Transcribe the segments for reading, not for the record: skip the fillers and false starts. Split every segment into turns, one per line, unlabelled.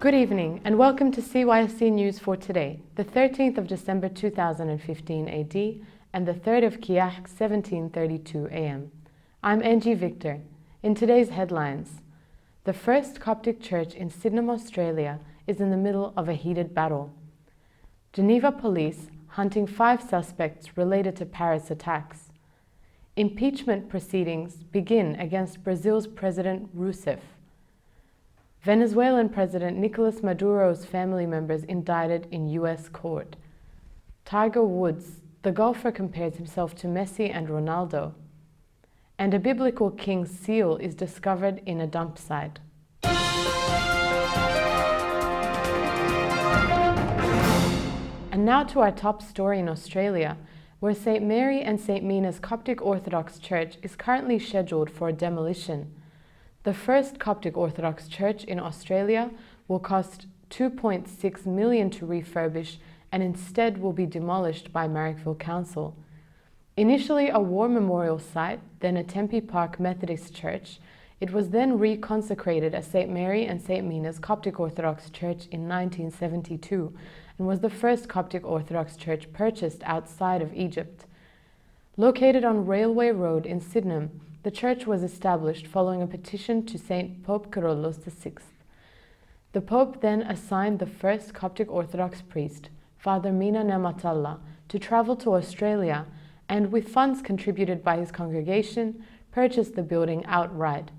Good evening and welcome to CYC News for today, the 13th of December 2015 AD and the 3rd of Qiyah 1732 AM. I'm Angie Victor. In today's headlines, the first Coptic Church in Sydenham, Australia is in the middle of a heated battle. Geneva police hunting 5 suspects related to Paris attacks. Impeachment proceedings begin against Brazil's President Rousseff. Venezuelan President Nicolas Maduro's family members indicted in US court. Tiger Woods, the golfer, compares himself to Messi and Ronaldo. And a biblical king's seal is discovered in a dump site. And now to our top story in Australia, where St. Mary and St. Mina's Coptic Orthodox Church is currently scheduled for demolition. The first Coptic Orthodox Church in Australia will cost $2.6 million to refurbish and instead will be demolished by Marrickville Council. Initially a war memorial site, then a Tempe Park Methodist Church, it was then reconsecrated as St. Mary and St. Mina's Coptic Orthodox Church in 1972 and was the first Coptic Orthodox Church purchased outside of Egypt. Located on Railway Road in Sydenham, the church was established following a petition to Saint Pope Kyrillos VI. The Pope then assigned the first Coptic Orthodox priest, Father Mina Nematullah, to travel to Australia and, with funds contributed by his congregation, purchased the building outright.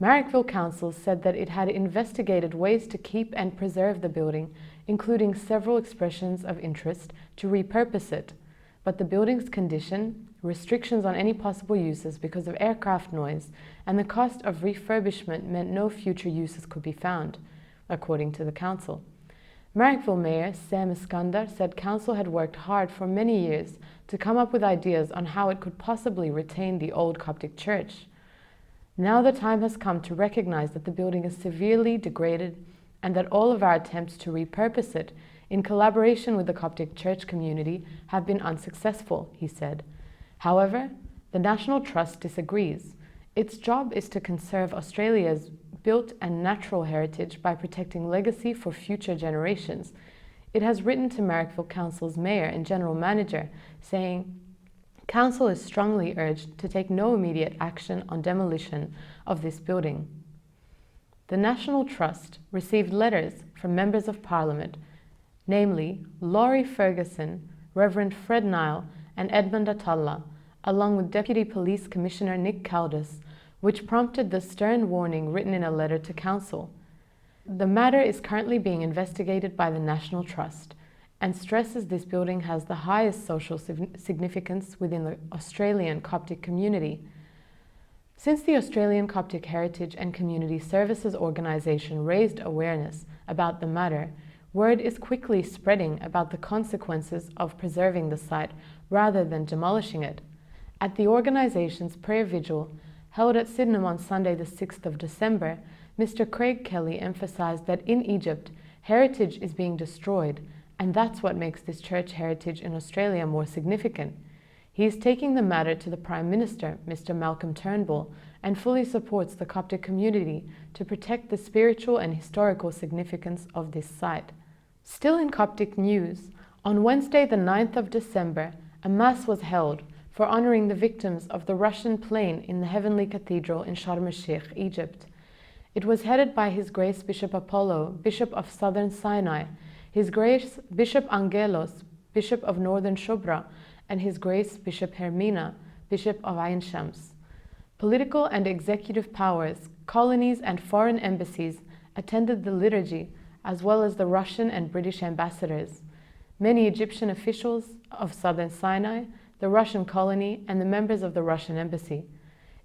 Marrickville Council said that it had investigated ways to keep and preserve the building, including several expressions of interest to repurpose it, but the building's condition, restrictions on any possible uses because of aircraft noise, and the cost of refurbishment meant no future uses could be found, according to the council. Marrickville Mayor Sam Iskandar said council had worked hard for many years to come up with ideas on how it could possibly retain the old Coptic church. Now the time has come to recognize that the building is severely degraded and that all of our attempts to repurpose it in collaboration with the Coptic church community have been unsuccessful, he said. However, the National Trust disagrees. Its job is to conserve Australia's built and natural heritage by protecting legacy for future generations. It has written to Marrickville Council's mayor and general manager saying, "Council is strongly urged to take no immediate action on demolition of this building." The National Trust received letters from members of Parliament, namely Laurie Ferguson, Reverend Fred Nile, and Edmund Atalla, along with Deputy Police Commissioner Nick Caldas, which prompted the stern warning written in a letter to Council. The matter is currently being investigated by the National Trust and stresses this building has the highest social significance within the Australian Coptic community. Since the Australian Coptic Heritage and Community Services Organisation raised awareness about the matter, word is quickly spreading about the consequences of preserving the site rather than demolishing it. At the organisation's prayer vigil, held at Sydenham on Sunday the 6th of December, Mr. Craig Kelly emphasised that in Egypt, heritage is being destroyed, and that's what makes this church heritage in Australia more significant. He is taking the matter to the Prime Minister, Mr. Malcolm Turnbull, and fully supports the Coptic community to protect the spiritual and historical significance of this site. Still in Coptic news, on Wednesday the 9th of December, a Mass was held for honouring the victims of the Russian plane in the Heavenly Cathedral in Sharm el-Sheikh, Egypt. It was headed by His Grace Bishop Apollo, Bishop of Southern Sinai, His Grace Bishop Angelos, Bishop of Northern Shobra, and His Grace Bishop Hermina, Bishop of Ain Shams. Political and executive powers, colonies and foreign embassies attended the liturgy, as well as the Russian and British ambassadors. Many Egyptian officials of Southern Sinai, the Russian colony, and the members of the Russian embassy.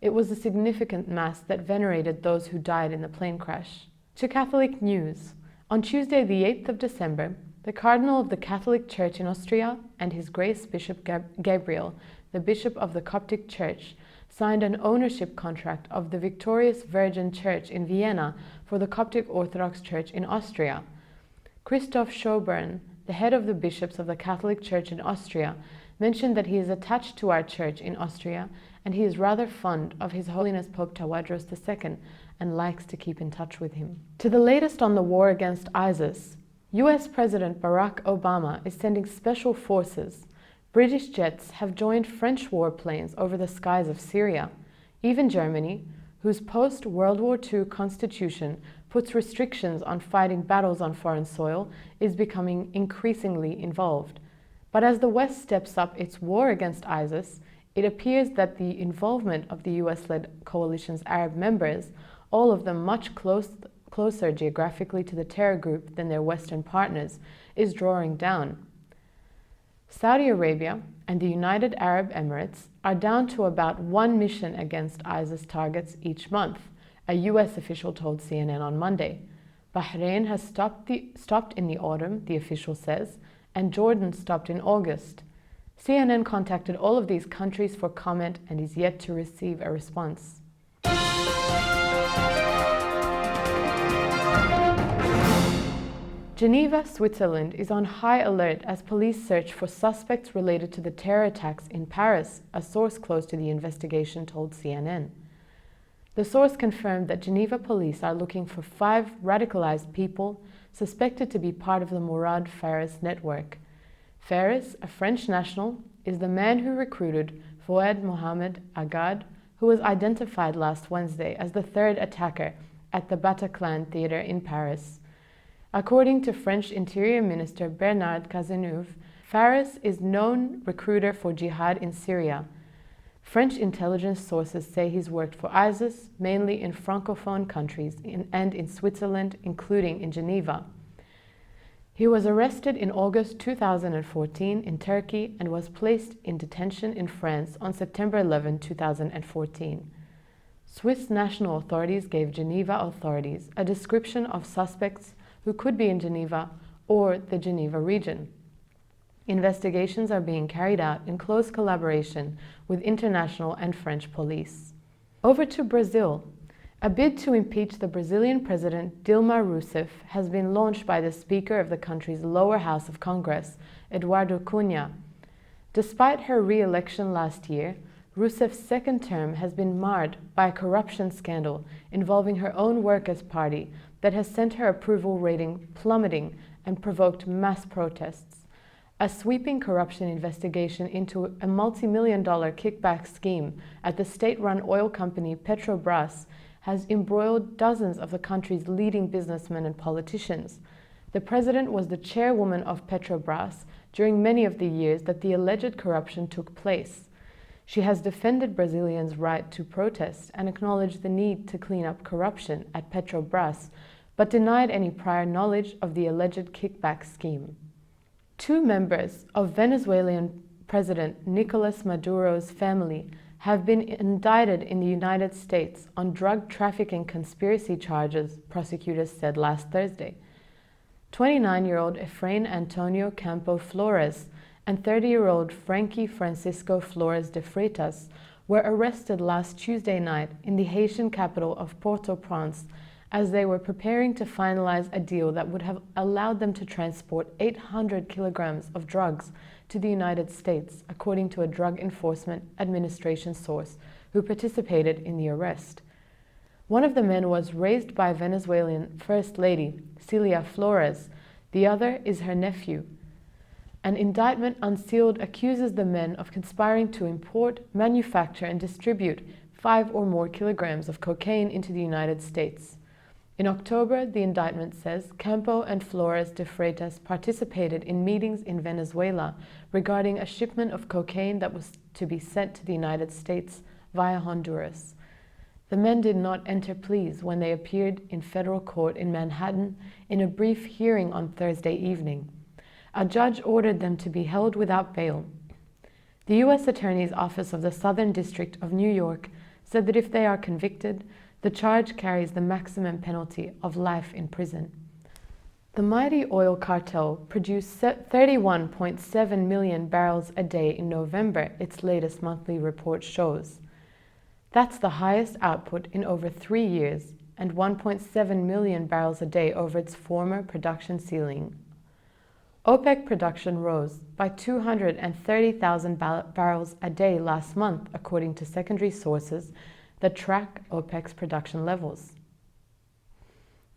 It was a significant Mass that venerated those who died in the plane crash. To Catholic news, on Tuesday the 8th of December, the Cardinal of the Catholic Church in Austria and His Grace Bishop Gabriel, the Bishop of the Coptic Church, signed an ownership contract of the Victorious Virgin Church in Vienna for the Coptic Orthodox Church in Austria. Christoph Schober'n, the head of the bishops of the Catholic Church in Austria, mentioned that he is attached to our church in Austria and he is rather fond of His Holiness Pope Tawadros II and likes to keep in touch with him. To the latest on the war against ISIS, US President Barack Obama is sending special forces. British jets have joined French warplanes over the skies of Syria. Even Germany, whose post-World War II constitution puts restrictions on fighting battles on foreign soil, is becoming increasingly involved. But as the West steps up its war against ISIS, it appears that the involvement of the US-led coalition's Arab members, all of them much closer geographically to the terror group than their Western partners, is drawing down. Saudi Arabia and the United Arab Emirates are down to about 1 mission against ISIS targets each month, a US official told CNN on Monday. Bahrain has stopped in the autumn, the official says, and Jordan stopped in August. CNN contacted all of these countries for comment and is yet to receive a response. Geneva, Switzerland is on high alert as police search for suspects related to the terror attacks in Paris, a source close to the investigation told CNN. The source confirmed that Geneva police are looking for 5 radicalized people suspected to be part of the Mourad Fares network. Fares, a French national, is the man who recruited Fouad Mohamed Agad, who was identified last Wednesday as the 3rd attacker at the Bataclan Theatre in Paris. According to French Interior Minister Bernard Cazeneuve, Fares is known recruiter for jihad in Syria. French intelligence sources say he's worked for ISIS, mainly in Francophone countries and in Switzerland, including in Geneva. He was arrested in August 2014 in Turkey and was placed in detention in France on September 11, 2014. Swiss national authorities gave Geneva authorities a description of suspects who could be in Geneva or the Geneva region. Investigations are being carried out in close collaboration with international and French police. Over to Brazil. A bid to impeach the Brazilian President Dilma Rousseff has been launched by the Speaker of the country's lower house of Congress, Eduardo Cunha. Despite her re-election last year, Rousseff's second term has been marred by a corruption scandal involving her own Workers' Party that has sent her approval rating plummeting and provoked mass protests. A sweeping corruption investigation into a multi-million-dollar kickback scheme at the state-run oil company Petrobras has embroiled dozens of the country's leading businessmen and politicians. The president was the chairwoman of Petrobras during many of the years that the alleged corruption took place. She has defended Brazilians' right to protest and acknowledged the need to clean up corruption at Petrobras, but denied any prior knowledge of the alleged kickback scheme. 2 members of Venezuelan President Nicolas Maduro's family have been indicted in the United States on drug trafficking conspiracy charges, prosecutors said last Thursday. 29-year-old Efrain Antonio Campo Flores and 30-year-old Frankie Francisco Flores de Freitas were arrested last Tuesday night in the Haitian capital of Port-au-Prince as they were preparing to finalize a deal that would have allowed them to transport 800 kilograms of drugs to the United States, according to a Drug Enforcement Administration source who participated in the arrest. One of the men was raised by Venezuelan First Lady, Celia Flores. The other is her nephew. An indictment unsealed accuses the men of conspiring to import, manufacture, and distribute 5 or more kilograms of cocaine into the United States. In October, the indictment says Campo and Flores de Freitas participated in meetings in Venezuela regarding a shipment of cocaine that was to be sent to the United States via Honduras. The men did not enter pleas when they appeared in federal court in Manhattan in a brief hearing on Thursday evening. A judge ordered them to be held without bail. The U.S. Attorney's Office of the Southern District of New York said that if they are convicted, the charge carries the maximum penalty of life in prison. The mighty oil cartel produced 31.7 million barrels a day in November, its latest monthly report shows. That's the highest output in over 3 years and 1.7 million barrels a day over its former production ceiling. OPEC production rose by 230,000 barrels a day last month, according to secondary sources that track OPEC's production levels.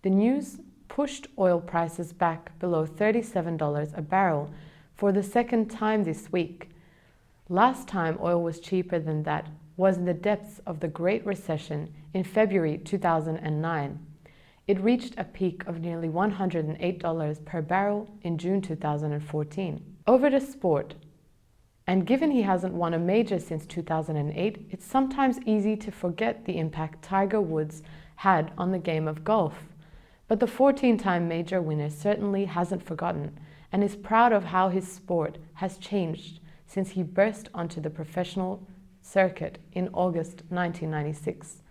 The news pushed oil prices back below $37 a barrel for the second time this week. Last time oil was cheaper than that was in the depths of the Great Recession in February 2009. It reached a peak of nearly $108 per barrel in June 2014. Over to sport. And given he hasn't won a major since 2008, it's sometimes easy to forget the impact Tiger Woods had on the game of golf. But the 14-time major winner certainly hasn't forgotten and is proud of how his sport has changed since he burst onto the professional circuit in August 1996.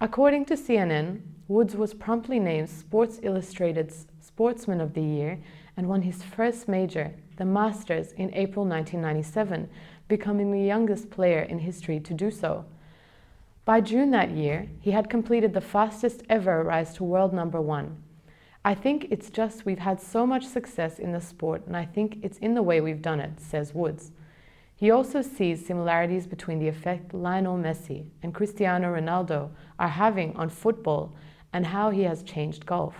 According to CNN, Woods was promptly named Sports Illustrated's Sportsman of the Year and won his first major, the Masters, in April 1997, becoming the youngest player in history to do so. By June that year, he had completed the fastest ever rise to world number 1. I think it's just we've had so much success in the sport, and I think it's in the way we've done it, says Woods. He also sees similarities between the effect Lionel Messi and Cristiano Ronaldo are having on football and how he has changed golf.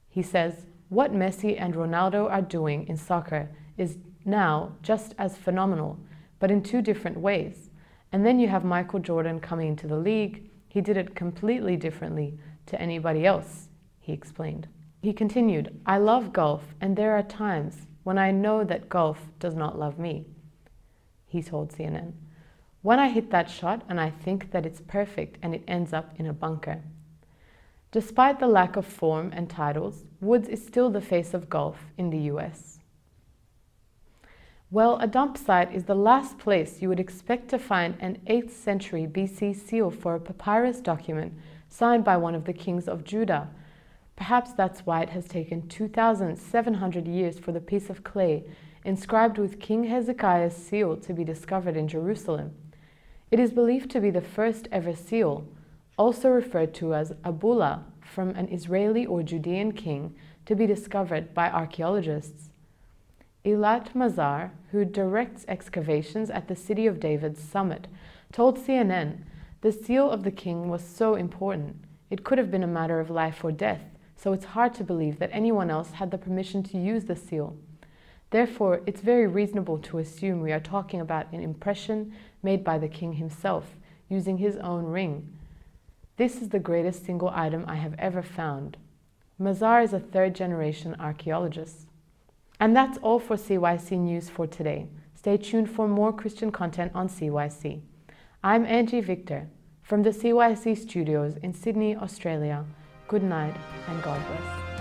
He says, what Messi and Ronaldo are doing in soccer is now just as phenomenal, but in two different ways. And then you have Michael Jordan coming into the league. He did it completely differently to anybody else, he explained. He continued, I love golf, and there are times when I know that golf does not love me. He told CNN, when I hit that shot and I think that it's perfect and it ends up in a bunker. Despite the lack of form and titles, Woods is still the face of golf in the US. Well, a dump site is the last place you would expect to find an 8th century BC seal for a papyrus document signed by one of the kings of Judah. Perhaps that's why it has taken 2,700 years for the piece of clay inscribed with King Hezekiah's seal to be discovered in Jerusalem. It is believed to be the first ever seal, also referred to as a bulla from an Israeli or Judean king, to be discovered by archaeologists. Eilat Mazar, who directs excavations at the City of David's summit, told CNN, the seal of the king was so important. It could have been a matter of life or death, so it's hard to believe that anyone else had the permission to use the seal. Therefore, it's very reasonable to assume we are talking about an impression made by the king himself, using his own ring. This is the greatest single item I have ever found. Mazar is a third-generation archaeologist. And that's all for CYC News for today. Stay tuned for more Christian content on CYC. I'm Angie Victor from the CYC studios in Sydney, Australia. Good night and God bless.